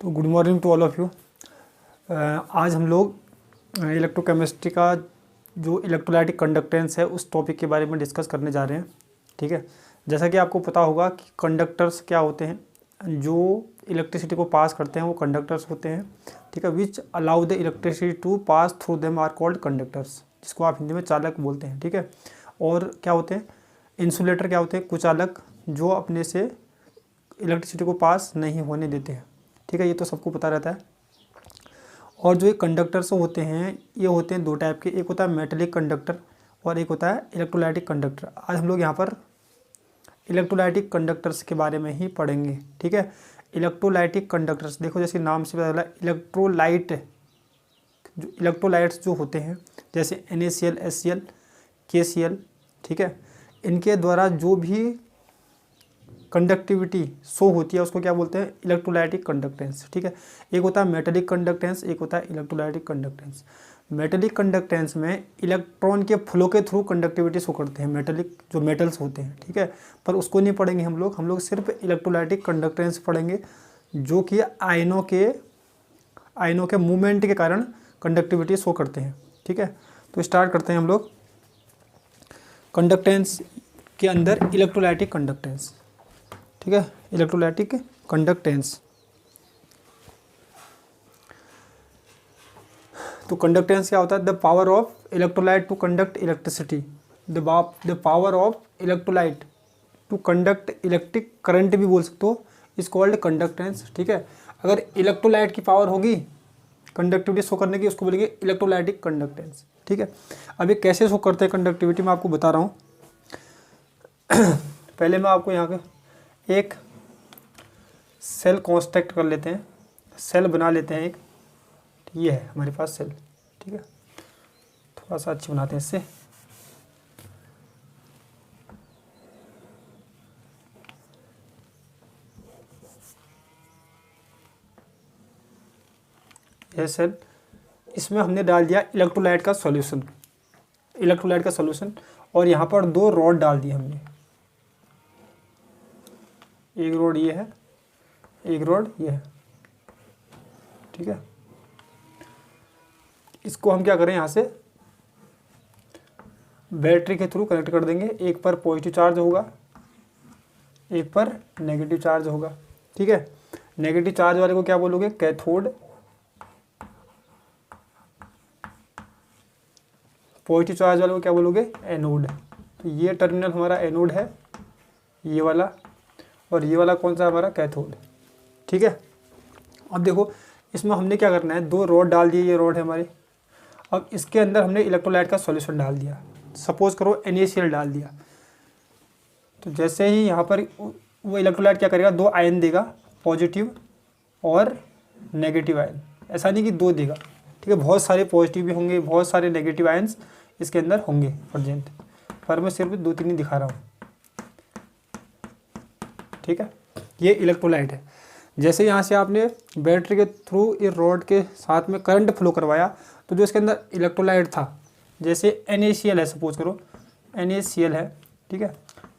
तो good morning to all of you. आज हम लोग इलेक्ट्रोकेमिस्ट्री का जो इलेक्ट्रोलाइटिक कंडक्टेंस है उस टॉपिक के बारे में डिस्कस करने जा रहे हैं। ठीक है, जैसा कि आपको पता होगा कि कंडक्टर्स क्या होते हैं, जो इलेक्ट्रिसिटी को पास करते हैं वो कंडक्टर्स होते हैं। ठीक है, which allow the electricity to pass through them are called conductors, जिसको आप हिंदी में चालक बोलते हैं। ठीक है, और क्या होते हैं इंसुलेटर, क्या होते हैं कुचालक, जो अपने से इलेक्ट्रिसिटी को पास नहीं होने देते हैं। ठीक है, ये तो सबको पता रहता है। और जो ये कंडक्टर्स होते हैं ये होते हैं दो टाइप के, एक होता है मेटेलिक कंडक्टर और एक होता है इलेक्ट्रोलाइटिक कंडक्टर। आज हम लोग यहाँ पर इलेक्ट्रोलाइटिक कंडक्टर्स के बारे में ही पढ़ेंगे। ठीक है, इलेक्ट्रोलाइटिक कंडक्टर्स, देखो जैसे नाम से पता चला इलेक्ट्रोलाइट, जो इलेक्ट्रोलाइट्स जो होते हैं जैसे NaCl, HCl, KCl, ठीक है, इनके द्वारा जो भी कंडक्टिविटी शो होती है उसको क्या बोलते हैं, इलेक्ट्रोलाइटिक कंडक्टेंस। ठीक है, एक होता है मेटेलिक कंडक्टेंस, एक होता है इलेक्ट्रोलाइटिक कंडक्टेंस। मेटेलिक कंडक्टेंस में इलेक्ट्रॉन के फ्लो के थ्रू कंडक्टिविटी शो करते हैं मेटेलिक, जो मेटल्स होते हैं। ठीक है, पर उसको नहीं पढ़ेंगे हम लोग सिर्फ इलेक्ट्रोलाइटिक कंडक्टेंस पढ़ेंगे, जो कि आयनों के मूवमेंट के कारण कंडक्टिविटी शो करते हैं। ठीक है, तो स्टार्ट करते हैं हम लोग कंडक्टेंस के अंदर इलेक्ट्रोलाइटिक कंडक्टेंस। ठीक है, इलेक्ट्रोलाइटिक कंडक्टेंस। तो कंडक्टेंस क्या होता है, the power of electrolyte to conduct electricity, the power of electrolyte to conduct electric current भी बोल सकते हो, इज कॉल्ड कंडक्टेंस। ठीक है, अगर इलेक्ट्रोलाइट की पावर होगी कंडक्टिविटी शो करने की, उसको बोलेंगे इलेक्ट्रोलाइटिक कंडक्टेंस। ठीक है, अब ये कैसे शो करते हैं कंडक्टिविटी, मैं आपको बता रहा हूँ। पहले मैं आपको यहाँ के एक सेल कंस्ट्रक्ट कर लेते हैं, सेल बना लेते हैं एक, ये है हमारे पास सेल। ठीक है, थोड़ा सा अच्छी बनाते हैं इससे। यह सेल, इसमें हमने डाल दिया इलेक्ट्रोलाइट का सॉल्यूशन, और यहाँ पर दो रॉड डाल दिए हमने, एक रॉड ये है, एक रॉड ये है। ठीक है, इसको हम क्या करें, यहाँ से बैटरी के थ्रू कनेक्ट कर देंगे। एक पर पॉजिटिव चार्ज होगा, एक पर नेगेटिव चार्ज होगा। ठीक है, नेगेटिव चार्ज वाले को क्या बोलोगे, कैथोड, पॉजिटिव चार्ज वाले को क्या बोलोगे, एनोड। तो ये टर्मिनल हमारा एनोड है, ये वाला, और ये वाला कौन सा हमारा, कैथोड। ठीक है, अब देखो इसमें हमने क्या करना है, दो रॉड डाल दिए, ये रॉड है हमारी। अब इसके अंदर हमने इलेक्ट्रोलाइट का सॉल्यूशन डाल दिया, सपोज करो NaCl डाल दिया। तो जैसे ही यहाँ पर वो इलेक्ट्रोलाइट क्या करेगा, दो आयन देगा, पॉजिटिव और नेगेटिव आयन। ऐसा नहीं कि दो देगा, ठीक है, बहुत सारे पॉजिटिव भी होंगे, बहुत सारे नेगेटिव आयन्स इसके अंदर होंगे प्रेजेंट, पर मैं सिर्फ दो तीन ही दिखा रहा हूँ। ठीक है, ये इलेक्ट्रोलाइट है। जैसे यहाँ से आपने बैटरी के थ्रू इस रॉड के साथ में करंट फ्लो करवाया, तो जो इसके अंदर इलेक्ट्रोलाइट था, जैसे NaCl है, सपोज करो NaCl है, ठीक है,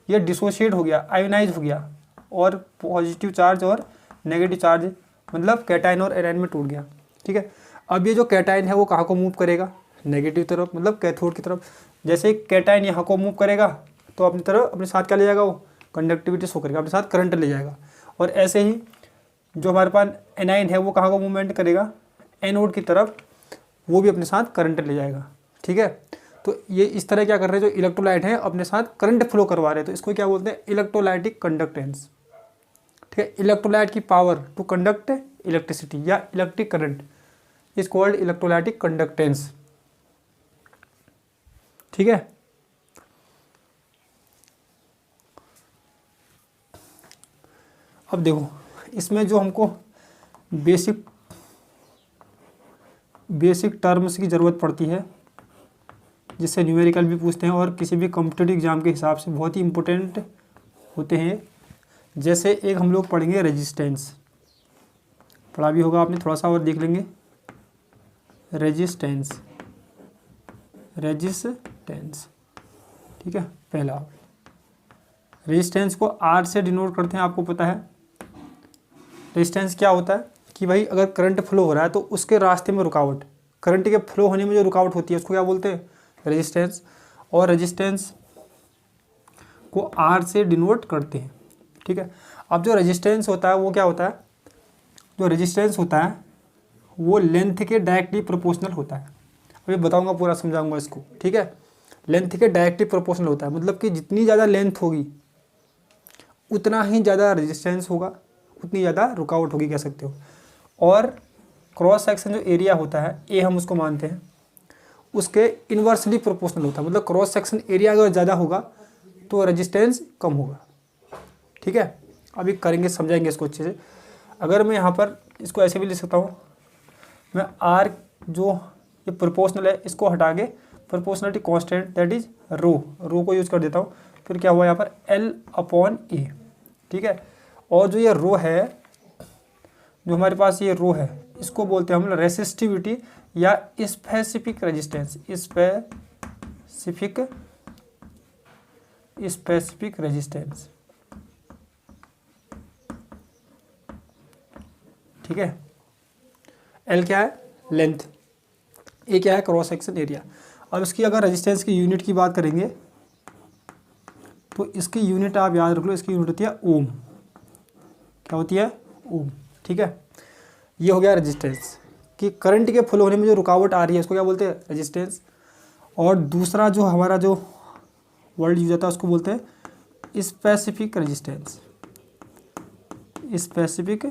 ये डिसोशिएट हो गया, आयोनाइज हो गया, और पॉजिटिव चार्ज और नेगेटिव चार्ज, मतलब कैटाइन और एनाइन में टूट गया। ठीक है, अब ये जो कैटाइन है वो कहाँ को मूव करेगा, नेगेटिव तरफ, मतलब कैथोड की तरफ। जैसे कैटाइन यहाँ को मूव करेगा तो अपनी तरफ, अपने साथ क्या ले जाएगा, वो कंडक्टिविटी शो करेगा, अपने साथ करंट ले जाएगा। और ऐसे ही जो हमारे पास एनाइन है वो कहाँ को मूवमेंट करेगा, एनोड की तरफ, वो भी अपने साथ करंट ले जाएगा। ठीक है, तो ये इस तरह क्या कर रहे हैं, जो इलेक्ट्रोलाइट है अपने साथ करंट फ्लो करवा रहे हैं, तो इसको क्या बोलते हैं, इलेक्ट्रोलाइटिक कंडक्टेंस। ठीक है, इलेक्ट्रोलाइट की पावर टू कंडक्ट इलेक्ट्रिसिटी या electric current is called electrolytic conductance. ठीक है, अब देखो इसमें जो हमको बेसिक टर्म्स की ज़रूरत पड़ती है, जिससे न्यूमेरिकल भी पूछते हैं और किसी भी कॉम्पिटिटिव एग्जाम के हिसाब से बहुत ही इम्पोर्टेंट होते हैं। जैसे एक हम लोग पढ़ेंगे रेजिस्टेंस, पढ़ा भी होगा आपने, थोड़ा सा और देख लेंगे। रेजिस्टेंस, ठीक है, पहला रेजिस्टेंस को R से डिनोट करते हैं, आपको पता है। रेजिस्टेंस क्या होता है, कि भाई अगर करंट फ्लो हो रहा है तो उसके रास्ते में रुकावट, करंट के फ्लो होने में जो रुकावट होती है उसको क्या बोलते हैं, रेजिस्टेंस। और रेजिस्टेंस को आर से डिनोट करते हैं, ठीक है। अब जो रेजिस्टेंस होता है वो क्या होता है, जो रेजिस्टेंस होता है वो लेंथ के डायरेक्टली प्रोपोर्शनल होता है। अभी बताऊंगा, पूरा समझाऊंगा इसको, ठीक है। लेंथ के डायरेक्टली प्रोपोर्शनल होता है, मतलब कि जितनी ज़्यादा लेंथ होगी उतना ही ज़्यादा रेजिस्टेंस होगा, उतनी ज़्यादा रुकावट होगी, कह सकते हो। और क्रॉस सेक्शन जो एरिया होता है, ए हम उसको मानते हैं, उसके इन्वर्सली प्रोपोर्शनल होता है। मतलब क्रॉस सेक्शन एरिया अगर ज़्यादा होगा तो रेजिस्टेंस कम होगा, ठीक है। अभी करेंगे, समझाएंगे इसको अच्छे से। अगर मैं यहाँ पर इसको ऐसे भी लिख सकता हूँ, मैं आर जो ये प्रोपोर्शनल है इसको हटा के प्रोपोर्शनलिटी कांस्टेंट दैट इज रो को यूज़ कर देता हूँ। फिर क्या हुआ यहाँ पर L/A, ठीक है। और जो ये रो है, जो हमारे पास ये रो है, इसको बोलते हैं हम रेसिस्टिविटी या स्पेसिफिक रेजिस्टेंस, स्पेसिफिक रेजिस्टेंस, ठीक है। एल क्या है, लेंथ, ए क्या है, क्रॉस सेक्शन एरिया। अब इसकी अगर रेजिस्टेंस की यूनिट की बात करेंगे तो इसकी यूनिट आप याद रख लो, इसकी यूनिट होती है ओम। क्या होती है, ओम, ठीक है। ये हो गया रेजिस्टेंस, कि करंट के फ्लो होने में जो रुकावट आ रही है उसको क्या बोलते हैं, रेजिस्टेंस। और दूसरा जो हमारा जो वर्ड यूज होता है उसको बोलते हैं स्पेसिफिक रेजिस्टेंस, स्पेसिफिक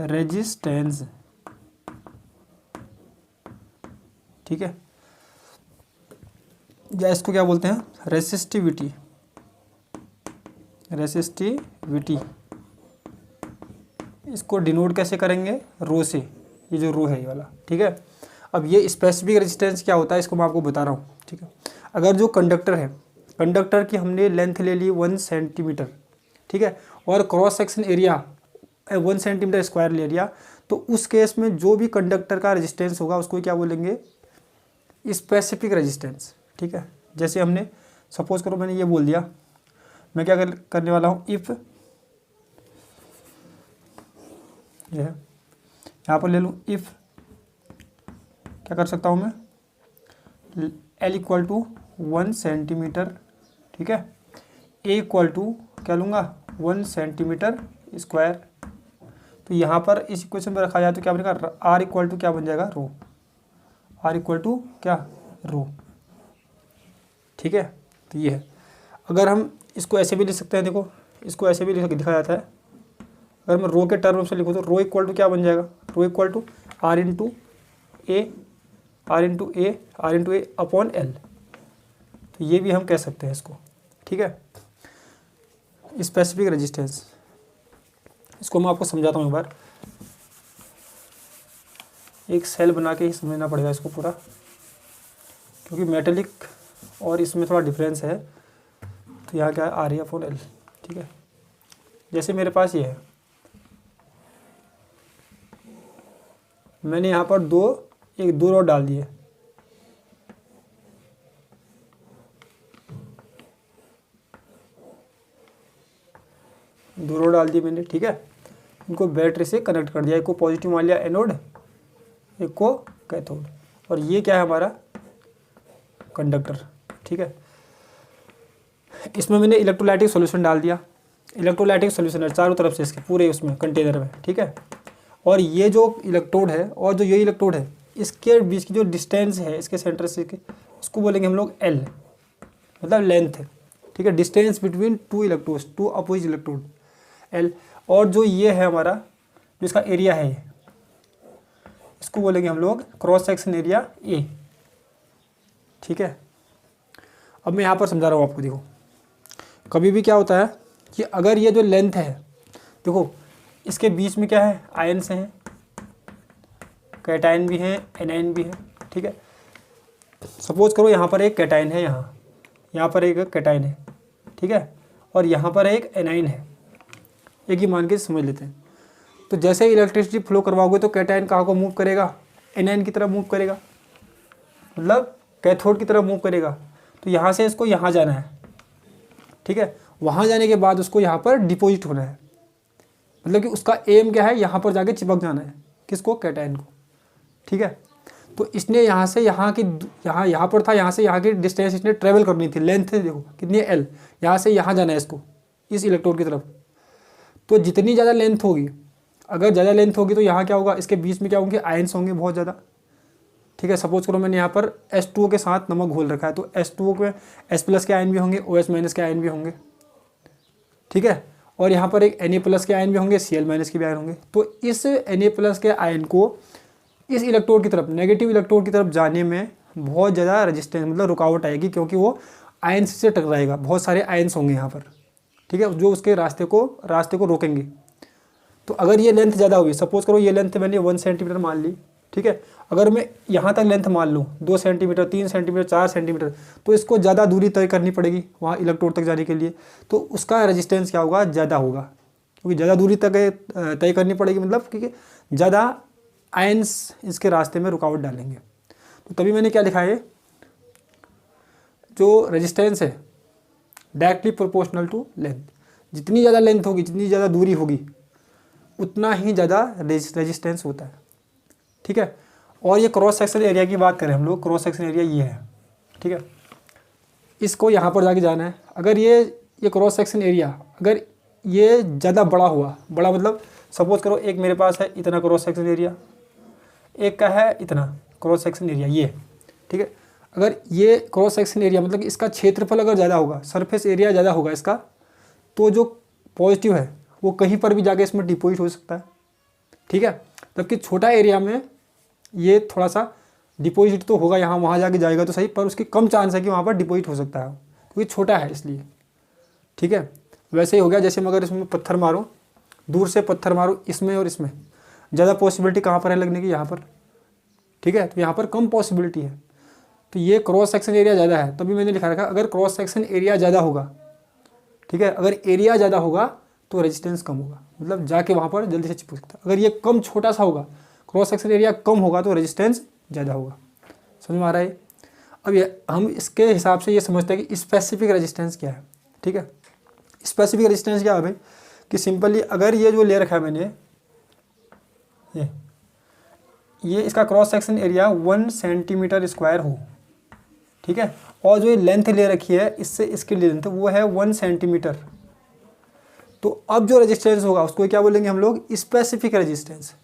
रेजिस्टेंस, ठीक है। या इसको क्या बोलते हैं, रेसिस्टिविटी, इसको डिनोट कैसे करेंगे, रो से, ये जो रो है ये वाला, ठीक है। अब ये स्पेसिफिक रेजिस्टेंस क्या होता है इसको मैं आपको बता रहा हूँ, ठीक है। अगर जो कंडक्टर है, कंडक्टर की हमने लेंथ ले ली 1 सेंटीमीटर, ठीक है, और cross section area 1 centimetre square ले लिया, तो उस केस में जो भी कंडक्टर का रेजिस्टेंस होगा उसको क्या बोलेंगे, स्पेसिफिक रेजिस्टेंस, ठीक है। जैसे हमने सपोज करो मैंने ये बोल दिया, मैं क्या करने वाला हूँ, इफ़ ये है, यहाँ पर ले लूँ इफ़, क्या कर सकता हूँ मैं, L = 1 सेंटीमीटर, ठीक है, A = क्या लूँगा, 1 सेंटीमीटर स्क्वायर। तो यहाँ पर इस इक्वेशन में रखा जाए तो क्या बनेगा, R = क्या बन जाएगा, रो, R = क्या, रो, ठीक है। तो ये है। अगर हम इसको ऐसे भी लिख सकते हैं, देखो इसको ऐसे भी लिखा जाता है, अगर मैं रो के टर्म से लिखूँ तो रो = क्या बन जाएगा, रो = R/A/L। तो ये भी हम कह सकते हैं इसको, ठीक है, स्पेसिफिक रेजिस्टेंस। इसको मैं आपको समझाता हूँ एक बार, एक सेल बना के ही समझना पड़ेगा इसको पूरा, क्योंकि मेटेलिक और इसमें थोड़ा डिफरेंस है। तो यहाँ क्या है, RA/L, ठीक है। जैसे मेरे पास ये है, मैंने यहाँ पर दो रॉड डाल दिए, दो रॉड डाल दिए मैंने, ठीक है। इनको बैटरी से कनेक्ट कर दिया, एक को पॉजिटिव मान लिया एनोड, एक को कैथोड, और ये क्या है हमारा कंडक्टर, ठीक है। इसमें मैंने इलेक्ट्रोलाइटिक सॉल्यूशन डाल दिया, इलेक्ट्रोलाइटिक सॉल्यूशन है चारों तरफ से इसके पूरे उसमें कंटेनर में, ठीक है। और ये जो इलेक्ट्रोड है और जो ये इलेक्ट्रोड है, इसके बीच की जो डिस्टेंस है इसके सेंटर से इसको बोलेंगे हम लोग L, मतलब लेंथ है, ठीक है। Distance between two electrodes, two opposite electrode, L। और जो ये है हमारा, जो इसका एरिया है, इसको बोलेंगे हम लोग क्रॉस सेक्शन एरिया A, ठीक है। अब मैं यहाँ पर समझा रहा हूँ आपको, देखो कभी भी क्या होता है कि अगर ये जो लेंथ है, देखो इसके बीच में क्या है, आयन्स हैं, कैटायन भी हैं, एनायन भी है, ठीक है। सपोज करो यहाँ पर एक कैटायन है, यहाँ पर एक कैटायन है, ठीक है, और यहाँ पर एक एनायन है, एक ही मान के समझ लेते हैं। तो जैसे ही इलेक्ट्रिसिटी फ्लो करवाओगे तो कैटायन कहाँ को मूव करेगा, एनायन की तरफ मूव करेगा, मतलब कैथोड की तरफ मूव करेगा। तो यहाँ से इसको यहाँ जाना है, ठीक है, वहाँ जाने के बाद उसको यहाँ पर डिपॉजिट होना है, मतलब कि उसका एम क्या है, यहाँ पर जाके चिपक जाना है, किसको, कैटायन को। ठीक है, तो इसने यहाँ से यहाँ की यहाँ पर था, यहाँ से यहाँ की डिस्टेंस इसने ट्रेवल करनी थी, लेंथ देखो कितनी है एल, यहाँ से यहाँ जाना है इसको, इस इलेक्ट्रोड की तरफ। तो जितनी ज़्यादा लेंथ होगी, अगर ज़्यादा लेंथ होगी तो यहाँ क्या होगा, इसके बीच में क्या होंगे, आयंस होंगे बहुत ज़्यादा। ठीक है, सपोज करो मैंने यहाँ पर H2O के साथ नमक घोल रखा है, तो H2O में H+ के आयन भी होंगे, OH- के आयन भी होंगे। ठीक है, और यहाँ पर एक Na+ के आयन भी होंगे, Cl- के भी आयन होंगे। तो इस Na+ के आयन को इस इलेक्ट्रोड की तरफ, नेगेटिव इलेक्ट्रोड की तरफ जाने में बहुत ज़्यादा रेजिस्टेंस, मतलब रुकावट आएगी, क्योंकि वो आयंस से टकराएगा, बहुत सारे आयंस होंगे यहाँ पर। ठीक है, जो उसके रास्ते को रोकेंगे। तो अगर ये लेंथ ज़्यादा हुई, सपोज करो ये लेंथ मैंने 1 सेंटीमीटर मान ली। ठीक है, अगर मैं यहाँ तक लेंथ मान लूँ 2 सेंटीमीटर, 3 सेंटीमीटर, 4 सेंटीमीटर, तो इसको ज़्यादा दूरी तय करनी पड़ेगी वहाँ इलेक्ट्रोड तक जाने के लिए। तो उसका रेजिस्टेंस क्या होगा, ज़्यादा होगा, क्योंकि ज़्यादा दूरी तक तय करनी पड़ेगी, मतलब क्योंकि ज़्यादा आयंस इसके रास्ते में रुकावट डालेंगे। तो तभी मैंने क्या लिखा है, जो रेजिस्टेंस है डायरेक्टली प्रोपोर्शनल टू लेंथ। जितनी ज़्यादा लेंथ होगी, जितनी ज़्यादा दूरी होगी, उतना ही ज़्यादा रेजिस्टेंस होता है। ठीक है, और ये क्रॉस सेक्शन एरिया की बात करें हम लोग, क्रॉस सेक्शन एरिया ये है। ठीक है, इसको यहाँ पर जाके जाना है। अगर ये क्रॉस सेक्शन एरिया अगर ये ज़्यादा बड़ा हुआ, बड़ा मतलब सपोज करो एक मेरे पास है इतना क्रॉस सेक्शन एरिया, एक का है इतना क्रॉस सेक्शन एरिया ये। ठीक है, अगर ये क्रॉस सेक्शन एरिया मतलब इसका क्षेत्रफल अगर ज़्यादा होगा, सरफेस एरिया ज़्यादा होगा इसका, तो जो पॉजिटिव है वो कहीं पर भी जाके इसमें डिपोजिट हो सकता है। ठीक है, जबकि छोटा एरिया में ये थोड़ा सा डिपोजिट तो होगा, यहाँ वहाँ जाके जाएगा तो सही, पर उसकी कम चांस है कि वहाँ पर डिपोजिट हो सकता है, क्योंकि छोटा है इसलिए। ठीक है, वैसे ही हो गया जैसे मैं अगर इसमें पत्थर मारूँ, दूर से पत्थर मारूँ इसमें और इसमें, ज़्यादा पॉसिबिलिटी कहाँ पर है लगने की, यहाँ पर। ठीक है, तो यहाँ पर कम पॉसिबिलिटी है। तो ये क्रॉस सेक्शन एरिया ज़्यादा है, तभी मैंने लिखा रखा अगर क्रॉस सेक्शन एरिया ज़्यादा होगा। ठीक है, अगर एरिया ज़्यादा होगा तो रेजिस्टेंस कम होगा, मतलब जाके वहाँ पर जल्दी से चिपक सकता है। अगर ये कम छोटा सा होगा, क्रॉस सेक्शन एरिया कम होगा, तो रेजिस्टेंस ज़्यादा होगा। समझ में आ रहा है। अब ये हम इसके हिसाब से ये समझते हैं कि स्पेसिफिक रेजिस्टेंस क्या है। ठीक है, स्पेसिफिक रेजिस्टेंस क्या है भाई, कि सिंपली अगर ये जो ले रखा है मैंने, ये इसका cross section area 1 centimetre square हो। ठीक है, और जो ये लेंथ ले रखी है इससे इसकी लेंथ वो है 1 सेंटीमीटर। तो अब जो रेजिस्टेंस होगा उसको क्या बोलेंगे हम लोग, specific resistance.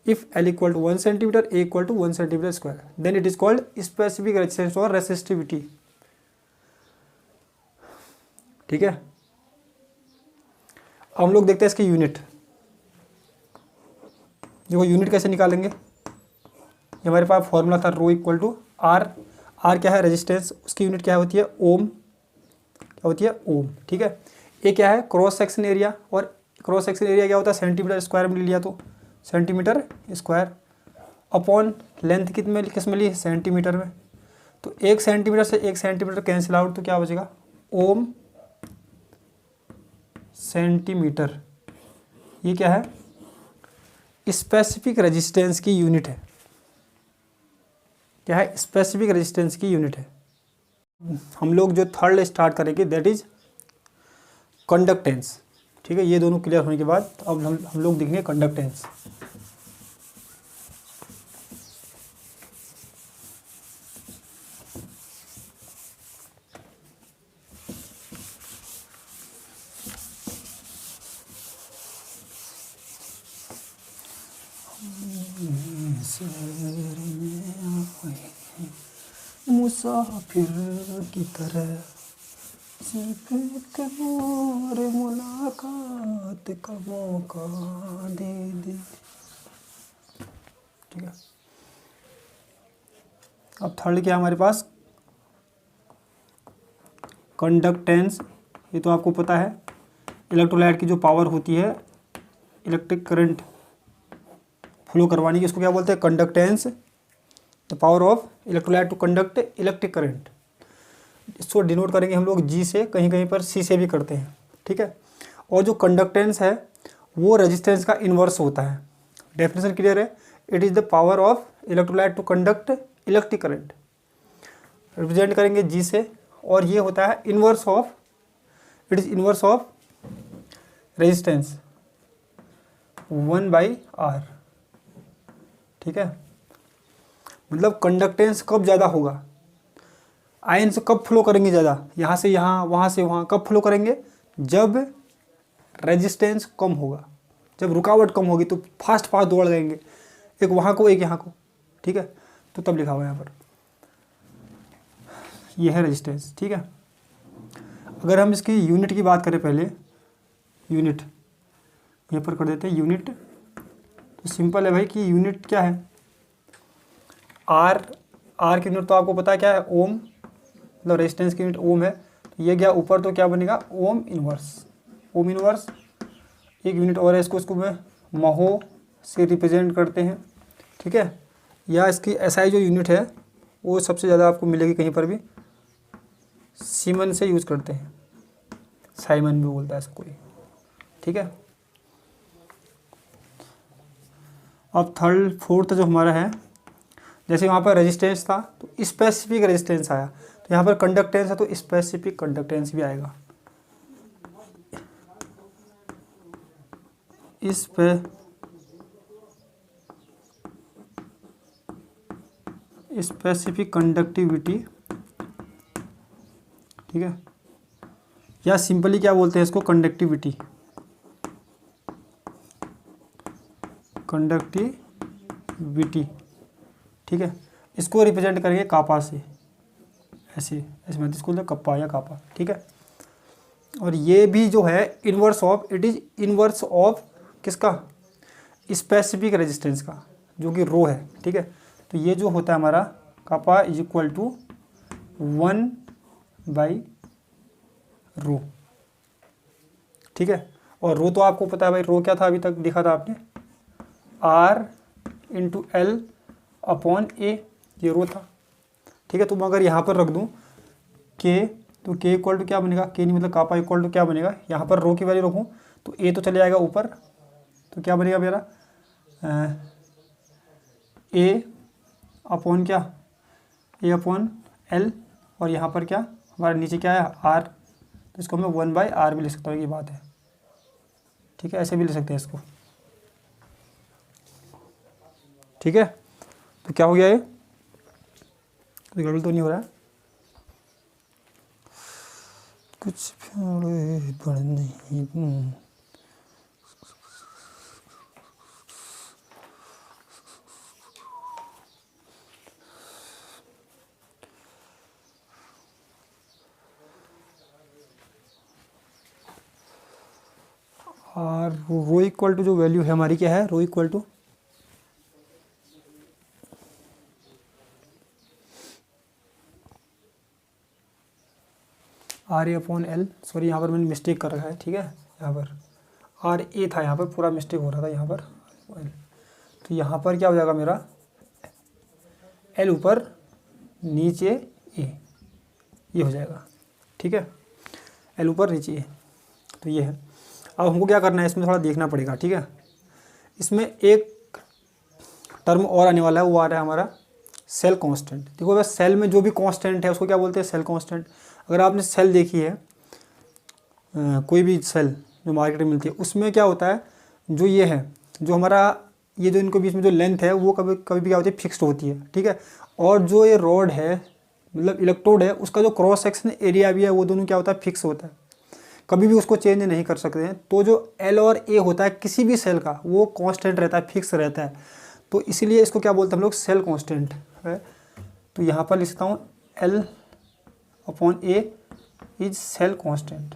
If L equal to 1 centimetre, A equal to 1 centimetre square, then it is called specific resistance और रेसिस्टिविटी। ठीक है, अब हम लोग देखते हैं इसकी यूनिट। देखो यूनिट कैसे निकालेंगे, ये हमारे पास फॉर्मूला था rho equal to are. Are क्या है, रेजिस्टेंस, उसकी यूनिट क्या होती है, ओम। क्या होती है, ओम। ठीक है, ये क्या है, क्रॉस सेक्शन एरिया, और क्रॉस सेक्शन एरिया क्या होता है, सेंटीमीटर स्क्वायर में ले लिया तो सेंटीमीटर स्क्वायर, अपॉन लेंथ किस में ली, सेंटीमीटर में। तो 1 सेंटीमीटर से 1 सेंटीमीटर कैंसिल आउट, तो क्या बचेगा, ओम सेंटीमीटर। ये क्या है, स्पेसिफिक रेजिस्टेंस की यूनिट है। क्या है, स्पेसिफिक रेजिस्टेंस की यूनिट है। हम लोग जो थर्ड स्टार्ट करेंगे दैट इज कंडक्टेंस। ठीक है, ये दोनों क्लियर होने के बाद अब हम लोग देखेंगे कंडक्टेंस। मुसाफिर की तरह और मुलाकात का मौका दे दे। ठीक है, अब थर्ड क्या हमारे पास, कंडक्टेंस। ये तो आपको पता है, इलेक्ट्रोलाइट की जो पावर होती है इलेक्ट्रिक करंट फ्लो करवाने की, इसको क्या बोलते हैं, conductance. The power of electrolyte to conduct electric current, इसको डिनोट करेंगे हम लोग जी से, कहीं कहीं पर सी से भी करते हैं। ठीक है, और जो कंडक्टेंस है वो रेजिस्टेंस का इन्वर्स होता है। डेफिनेशन क्लियर है, it is the power of electrolyte to conduct electric current, represent करेंगे जी से, और ये होता है inverse of, it is inverse of resistance. 1/r। ठीक है, मतलब कंडक्टेंस कब ज़्यादा होगा, आयंस कब फ्लो करेंगे ज़्यादा, यहाँ से यहाँ, वहाँ से वहाँ, कब फ्लो करेंगे, जब रेजिस्टेंस कम होगा, जब रुकावट कम होगी तो फास्ट फास्ट दौड़ जाएंगे, एक वहाँ को एक यहाँ को। ठीक है, तो तब लिखा हुआ है यहाँ पर, ये है रेजिस्टेंस। ठीक है, अगर हम इसकी यूनिट की बात करें, पहले यूनिट यहाँ पर कर देते हैं यूनिट। तो सिंपल है भाई कि यूनिट क्या है, आर की यूनिट तो आपको पता है क्या है, ओम, मतलब रेजिस्टेंस की यूनिट ओम है। तो ये गया ऊपर, तो क्या बनेगा, ओम इनवर्स। ओम इनवर्स एक यूनिट और है, इसको मैं महो से रिप्रेजेंट करते हैं। ठीक है, या इसकी एसआई जो यूनिट है वो सबसे ज़्यादा आपको मिलेगी कहीं पर भी, सीमन से यूज़ करते हैं, साइमन भी बोलता है इसको कोई। ठीक है, अब थर्ड फोर्थ जो हमारा है, जैसे वहाँ पर रेजिस्टेंस था तो स्पेसिफिक रेजिस्टेंस आया, तो यहाँ पर कंडक्टेंस है तो स्पेसिफिक कंडक्टेंस भी आएगा। Specific conductivity. ठीक है, या सिंपली क्या बोलते हैं इसको, कंडक्टिविटी। ठीक है, इसको रिप्रेजेंट करेंगे कापा से, ऐसे ऐसे मतलब इसको कप्पा या कापा। ठीक है, और ये भी जो है inverse of, it is inverse of किसका, स्पेसिफिक रेजिस्टेंस का, जो कि रो है। ठीक है, तो ये जो होता है हमारा कापा इज इक्वल टू 1/रो। ठीक है, और रो तो आपको पता है भाई, रो क्या था, अभी तक देखा था आपने, R/L/A, ये रो था। ठीक है, तो मैं अगर यहाँ पर रख दूँ के, तो के इक्वल टू क्या बनेगा, के नहीं मतलब कापा इक्वल टू क्या बनेगा, यहाँ पर रो की वैल्यू रखूँ तो ए तो चले जाएगा ऊपर, तो क्या बनेगा मेरा ए अपॉन क्या, ए अपॉन एल, और यहाँ पर क्या हमारे नीचे क्या है, आर, तो इसको मैं 1/r भी लिख सकता हूँ, ये बात है। ठीक है, ऐसे भी लिख सकते हैं इसको। ठीक है, तो क्या हो गया, ये तो गड़बड़ तो नहीं हो रहा है कुछ बड़ नहीं। और रो इक्वल टू जो वैल्यू है हमारी क्या है, rho equal to RA/L, sorry यहाँ पर मैंने मिस्टेक कर रखा है। ठीक है, यहाँ पर RA था, यहाँ पर पूरा मिस्टेक हो रहा था यहाँ पर, तो यहाँ पर क्या हो जाएगा मेरा, L ऊपर नीचे A, ये हो जाएगा। ठीक है, L ऊपर नीचे A, तो ये है। अब हमको क्या करना है, इसमें थोड़ा देखना पड़ेगा। ठीक है, इसमें एक टर्म और आने वाला है, वो आ रहा है हमारा सेल कांस्टेंट। देखो बस सेल में जो भी कांस्टेंट है उसको क्या बोलते हैं, सेल कांस्टेंट। अगर आपने सेल देखी है, कोई भी सेल जो मार्केट में मिलती है, उसमें क्या होता है, जो ये है, जो हमारा ये जो इनको बीच में जो लेंथ है वो कभी कभी भी क्या होती है, फिक्स्ड होती है। ठीक है, और जो ये रॉड है मतलब इलेक्ट्रोड है, उसका जो क्रॉस सेक्शन एरिया भी है वो दोनों क्या होता है, फिक्स होता है, कभी भी उसको चेंज नहीं कर सकते हैं। तो जो एल और ए होता है किसी भी सेल का, वो कांस्टेंट रहता है, फिक्स रहता है, तो इसीलिए इसको क्या बोलते हैं हम लोग, सेल कांस्टेंट है। तो यहाँ पर लिखता हूँ L/A is cell constant,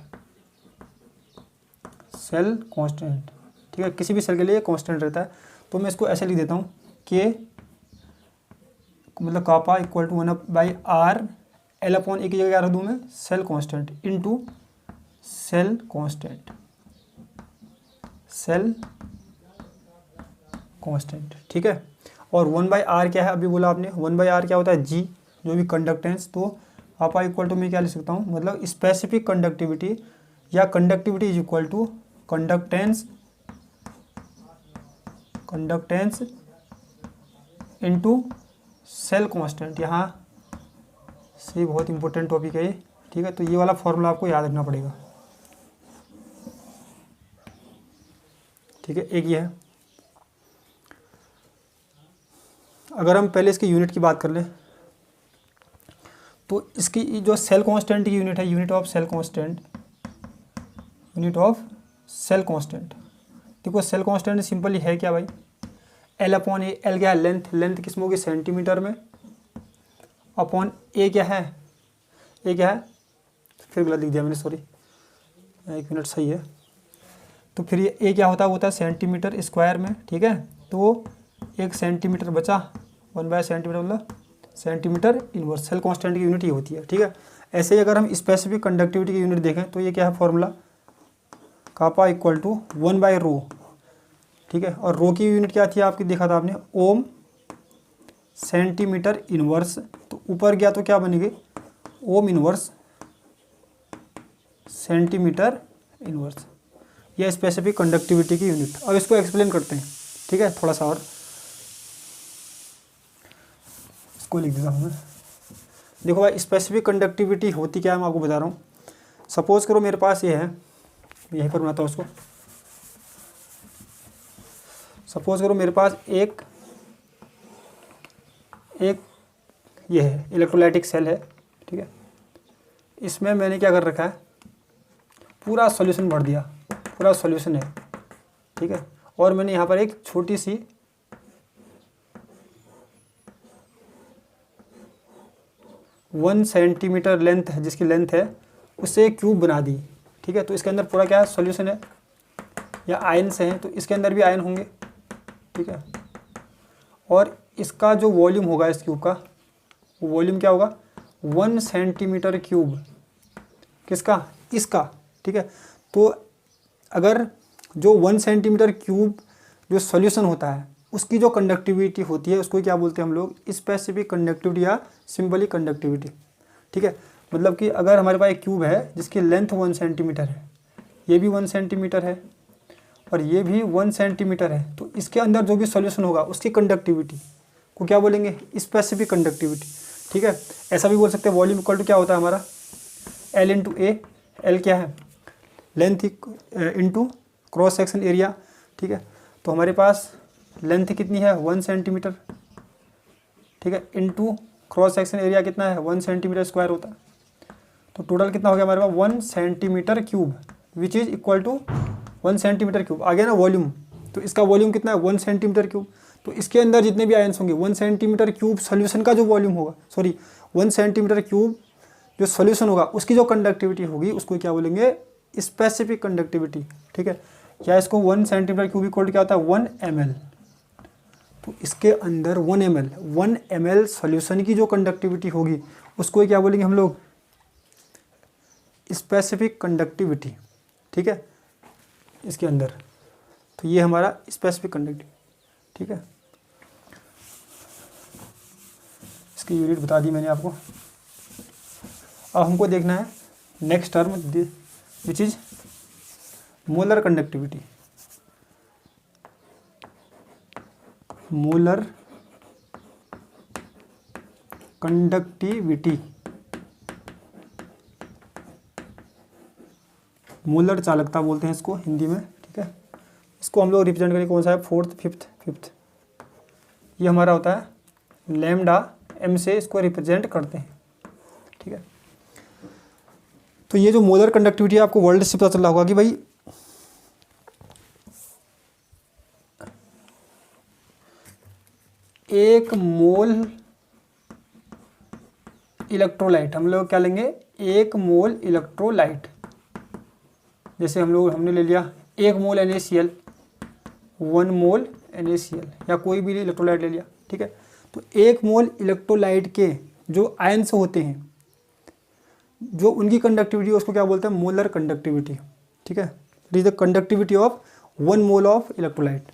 cell constant. ठीक है, किसी भी सेल के लिए कांस्टेंट रहता है। तो मैं इसको ऐसे लिख देता हूँ, के मतलब कापा इक्वल टू 1/r, L/A की जगह क्या रख दूँ मैं, cell constant into cell constant, cell constant. ठीक है, और 1/r क्या है, अभी बोला आपने 1/r क्या होता है, जी, जो भी कंडक्टेंस। तो आप इक्वल टू मैं क्या लिख सकता हूँ, मतलब स्पेसिफिक कंडक्टिविटी, या conductivity is equal to conductance into cell constant. यहाँ से बहुत इंपॉर्टेंट टॉपिक है ये। ठीक है, तो ये वाला फॉर्मूला आपको याद रखना पड़ेगा। ठीक है, एक ये है। अगर हम पहले इसकी यूनिट की बात कर लें तो इसकी जो सेल कांस्टेंट की यूनिट है, unit of cell constant, unit of cell constant. देखो सेल कांस्टेंट सिंपली है क्या भाई, एल अपॉन ए। एल क्या है, लेंथ, लेंथ किस में होगी, सेंटीमीटर में, अपॉन ए क्या है, ए क्या है, फिर गलत लिख दिया मैंने, सॉरी, 1 मिनट, सही है। तो फिर ये ए क्या होता है, वो होता है सेंटीमीटर स्क्वायर में, ठीक है। तो 1 सेंटीमीटर बचा, 1 सेंटीमीटर मतलब सेंटीमीटर इनवर्स। सेल कांस्टेंट की यूनिट ये होती है, ठीक है। ऐसे ही अगर हम स्पेसिफिक कंडक्टिविटी की यूनिट देखें तो ये क्या है फॉर्मूला, कापा इक्वल टू 1/रो, ठीक है। और रो की यूनिट क्या थी आपकी, देखा था आपने, ओम सेंटीमीटर इनवर्स। तो ऊपर गया तो क्या बनेगी, ओम इनवर्स सेंटीमीटर इनवर्स। यह स्पेसिफिक कंडक्टिविटी की यूनिट। अब इसको एक्सप्लेन करते हैं, ठीक है, थोड़ा सा और इसको लिख देता हूँ मैं। देखो भाई स्पेसिफिक कंडक्टिविटी होती क्या है, मैं आपको बता रहा हूँ। सपोज करो मेरे पास ये है, यहीं पर बनाता हूँ उसको। सपोज करो मेरे पास एक ये है इलेक्ट्रोलाइटिक सेल है, ठीक है। इसमें मैंने क्या कर रखा है, पूरा सॉल्यूशन भर दिया, पूरा सॉल्यूशन है, ठीक है। और मैंने यहाँ पर एक छोटी सी 1 सेंटीमीटर लेंथ है, जिसकी लेंथ है, उससे एक क्यूब बना दी, ठीक है। तो इसके अंदर पूरा क्या है, सॉल्यूशन है या आयन से हैं, तो इसके अंदर भी आयन होंगे, ठीक है। और इसका जो वॉल्यूम होगा इस क्यूब का, वो वॉल्यूम क्या होगा, 1 सेंटीमीटर क्यूब, किसका, इसका, ठीक है। तो अगर जो 1 सेंटीमीटर क्यूब जो सॉल्यूशन होता है उसकी जो कंडक्टिविटी होती है उसको क्या बोलते हैं हम लोग, स्पेसिफिक कंडक्टिविटी या सिंबली कंडक्टिविटी, ठीक है। मतलब कि अगर हमारे पास एक क्यूब है जिसकी लेंथ 1 सेंटीमीटर है, ये भी 1 सेंटीमीटर है और ये भी 1 सेंटीमीटर है, तो इसके अंदर जो भी सॉल्यूशन होगा उसकी कंडक्टिविटी को क्या बोलेंगे, स्पेसिफिक कंडक्टिविटी, ठीक है। ऐसा भी बोल सकते हैं वॉल्यूम इक्वल टू क्या होता है हमारा, एल इंटू ए। एल क्या है, length into cross section area, ठीक है। तो हमारे पास लेंथ कितनी है, 1 सेंटीमीटर, ठीक है, इंटू क्रॉस सेक्शन एरिया कितना है, 1 सेंटीमीटर स्क्वायर होता है। तो टोटल कितना हो गया हमारे पास, 1 centimetre cube, which is equal to 1 centimetre cube. आ गया ना वॉल्यूम, तो इसका वॉल्यूम कितना है, 1 सेंटीमीटर क्यूब। तो इसके अंदर जितने भी आयंस होंगे, 1 सेंटीमीटर क्यूब सोल्यूशन का जो वॉल्यूम होगा, सॉरी 1 सेंटीमीटर क्यूब जो सोल्यूशन होगा उसकी जो कंडक्टिविटी होगी उसको क्या बोलेंगे, स्पेसिफिक कंडक्टिविटी, ठीक है। या इसको 1 सेंटीमीटर क्यूब इक्वल क्या होता है, 1 ml। तो इसके अंदर 1 ml सॉल्यूशन की जो कंडक्टिविटी होगी उसको क्या बोलेंगे हम लोग, स्पेसिफिक कंडक्टिविटी, ठीक है, इसके अंदर। तो ये हमारा स्पेसिफिक कंडक्टिविटी, ठीक है। इसकी यूनिट बता दी मैंने आपको। अब हमको देखना है next term which is molar conductivity. Molar conductivity, molar चालकता बोलते हैं इसको हिंदी में, ठीक है। इसको हम लोग रिप्रेजेंट करेंगे कौन सा है, 4th 5th। ये हमारा होता है लैम्डा m से इसको रिप्रेजेंट करते हैं, ठीक है। तो ये जो मोलर कंडक्टिविटी है आपको वर्ल्ड से पता चल रहा होगा कि भाई एक मोल इलेक्ट्रोलाइट, हम लोग क्या लेंगे, 1 मोल इलेक्ट्रोलाइट। जैसे हमने ले लिया 1 मोल NaCl, 1 मोल NaCl, या कोई भी इलेक्ट्रोलाइट ले लिया, ठीक है। तो 1 मोल इलेक्ट्रोलाइट के जो आयंस होते हैं, जो उनकी कंडक्टिविटी उसको क्या बोलते हैं, मोलर कंडक्टिविटी, ठीक है। It is the conductivity of 1 mole of electrolyte,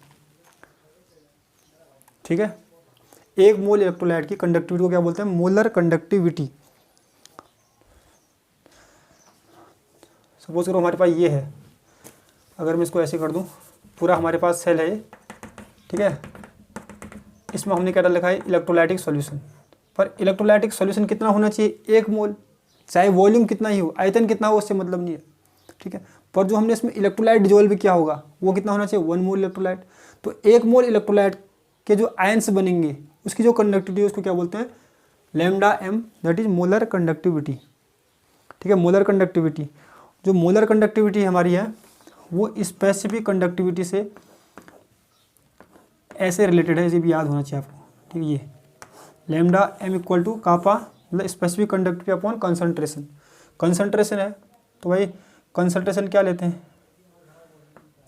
ठीक है। 1 मोल इलेक्ट्रोलाइट की कंडक्टिविटी को क्या बोलते हैं, मोलर कंडक्टिविटी। सपोज करो हमारे पास ये है, अगर मैं इसको ऐसे कर दूं, पूरा हमारे पास सेल है, ठीक है। इसमें हमने क्या डाल रखा है, इलेक्ट्रोलाइटिक सॉल्यूशन। पर इलेक्ट्रोलाइटिक सॉल्यूशन कितना होना चाहिए, 1 मोल, चाहे वॉल्यूम कितना ही हो, आयतन कितना हो उससे मतलब नहीं है, ठीक है। पर जो हमने इसमें इलेक्ट्रोलाइट डिजोल्व किया होगा वो कितना होना चाहिए, 1 मोल इलेक्ट्रोलाइट। तो 1 मोल इलेक्ट्रोलाइट के जो आयंस बनेंगे उसकी जो कंडक्टिविटी है उसको क्या बोलते हैं, lambda M, that is molar conductivity. ठीक है, मोलर कंडक्टिविटी, जो मोलर कंडक्टिविटी हमारी है वो स्पेसिफिक कंडक्टिविटी से ऐसे रिलेटेड है, इसे भी याद होना चाहिए आपको। ठीक है, ये lambda M equal to kappa, मतलब specific conductivity upon concentration. Concentration है तो भाई कंसंट्रेशन क्या लेते हैं,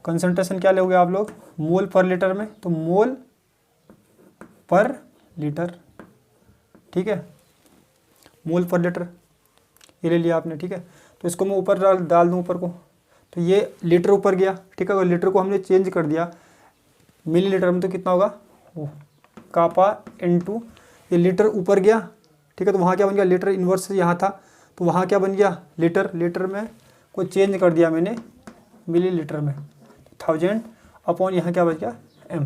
कंसंट्रेशन क्या लोगे आप लोग, मोल पर लीटर में, तो मोल पर लीटर। ठीक है, मोल पर लीटर ये ले लिया आपने। ठीक है, तो इसको मैं ऊपर डाल दूँ ऊपर को, तो ये लीटर ऊपर गया। ठीक है, अगर लीटर को हमने चेंज कर दिया मिलीलीटर में तो कितना होगा, वो कापा इनटू, ये लीटर ऊपर गया। ठीक है, तो वहाँ क्या बन गया, लीटर इन्वर्स यहाँ था तो वहाँ क्या बन गया, लीटर, लीटर में को चेंज कर दिया मैंने मिलीलीटर में, 1000 अपॉन यहाँ क्या बच गया एम।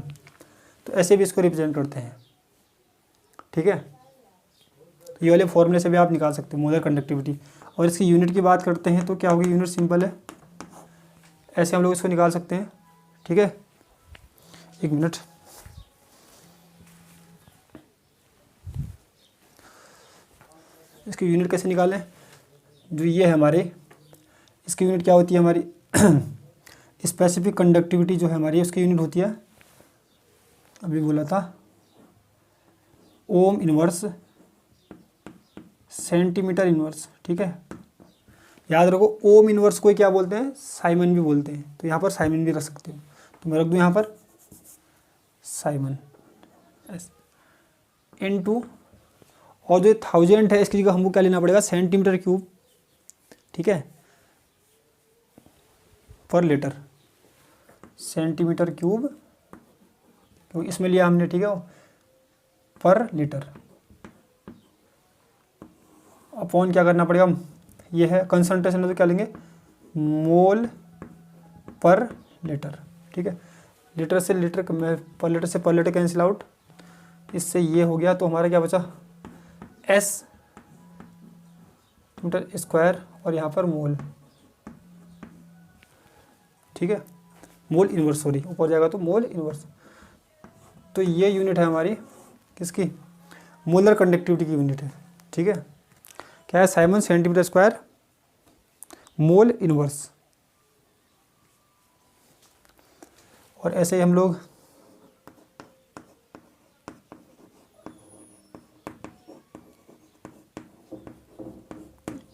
तो ऐसे भी इसको रिप्रेजेंट करते हैं। ठीक है, तो ये वाले फॉर्मूले से भी आप निकाल सकते हैं मोलर कंडक्टिविटी। और इसकी यूनिट की बात करते हैं तो क्या होगी, यूनिट सिंपल है, ऐसे हम लोग इसको निकाल सकते हैं। ठीक है, एक मिनट, इसकी यूनिट कैसे निकालें, जो ये है हमारे, इसकी यूनिट क्या होती है हमारी स्पेसिफिक कंडक्टिविटी जो है हमारी, उसकी यूनिट होती है, अभी बोला था, ओम इनवर्स सेंटीमीटर इनवर्स। ठीक है, याद रखो ओम इनवर्स को क्या बोलते हैं, साइमन भी बोलते हैं। तो यहाँ पर साइमन भी रख सकते हो, तो मैं रख दूँ यहाँ पर साइमन इनटू, और जो 1000 है इसकी जगह हमको क्या लेना पड़ेगा, सेंटीमीटर क्यूब। ठीक है, पर लीटर, सेंटीमीटर क्यूब, तो इसमें लिया हमने। ठीक है, पर लीटर अपॉन क्या करना पड़ेगा, ये है कंसंट्रेशन में तो क्या लेंगे, मोल पर लीटर। ठीक है, लीटर से लीटर, पर लीटर कैंसिल आउट, इससे ये हो गया, तो हमारा क्या बचा, एस मीटर स्क्वायर, और यहाँ पर मोल। ठीक है, मोल इनवर्स, सॉरी ऊपर जाएगा तो मोल इनवर्स। तो ये यूनिट है हमारी किसकी, मोलर कंडक्टिविटी की यूनिट है। ठीक है, क्या है, Simon centimetre square mole inverse. और ऐसे ही हम लोग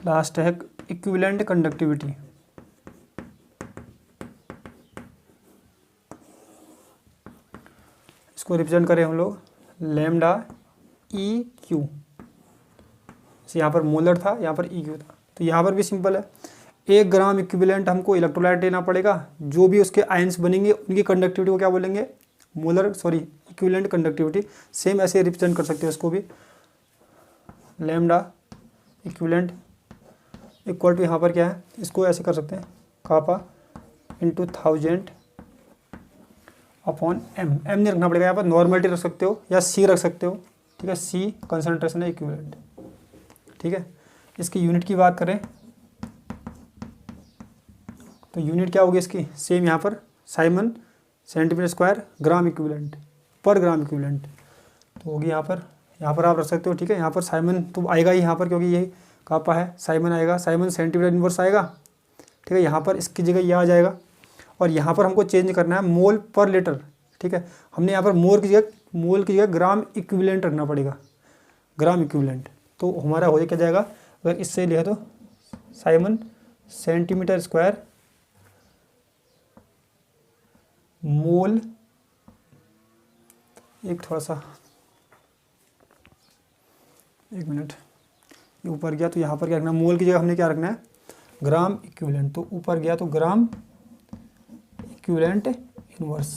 लास्ट है इक्विवेलेंट कंडक्टिविटी। इसको रिप्रेजेंट करें हम लोग लैम्डा ई क्यू, यहाँ पर मोलर था, यहाँ पर ई क्यू था। तो यहाँ पर भी सिंपल है, 1 ग्राम इक्विवेलेंट हमको इलेक्ट्रोलाइट लेना पड़ेगा, जो भी उसके आयंस बनेंगे उनकी कंडक्टिविटी को क्या बोलेंगे, molar, sorry equivalent conductivity. Same ऐसे रिप्रेजेंट कर सकते हो इसको भी, लैम्डा इक्विवेलेंट इक्वल टू, यहाँ पर क्या है, इसको ऐसे कर सकते हैं, kappa into 1000 upon M. M नहीं रखना पड़ेगा, यहाँ पर नॉर्मलिटी रख सकते हो या सी रख सकते हो। ठीक है, सी कंसंट्रेशन है इक्विवेलेंट। ठीक है, इसकी यूनिट की बात करें तो यूनिट क्या होगी इसकी, सेम यहाँ पर Simon centimetre square gram equivalent, पर ग्राम इक्विवेलेंट तो होगी यहाँ पर आप रख सकते हो। ठीक है, यहाँ पर साइमन तो आएगा ही यहाँ पर, क्योंकि ये कापा है, साइमन आएगा, साइमन सेंटीमीटर इनवर्स आएगा। ठीक है, यहाँ पर इसकी जगह ये आ जाएगा, और यहाँ पर हमको चेंज करना है मोल पर लीटर। ठीक है, हमने यहाँ पर मोल की जगह ग्राम इक्विवेलेंट रखना पड़ेगा, ग्राम इक्विवेलेंट। तो हमारा हो क्या जाएगा, अगर इससे लिखा तो साइमन सेंटीमीटर स्क्वायर मोल, एक थोड़ा सा, एक मिनट, ये ऊपर गया तो यहाँ पर क्या रखना, मोल की जगह हमने क्या रखना है, ग्राम इक्विवेलेंट। तो ऊपर गया तो ग्राम इक्विवेलेंट इनवर्स।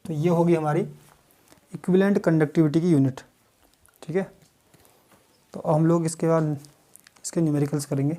तो ये होगी हमारी इक्विवेलेंट कंडक्टिविटी की यूनिट। ठीक है, तो हम लोग इसके बाद इसके न्यूमेरिकल्स करेंगे।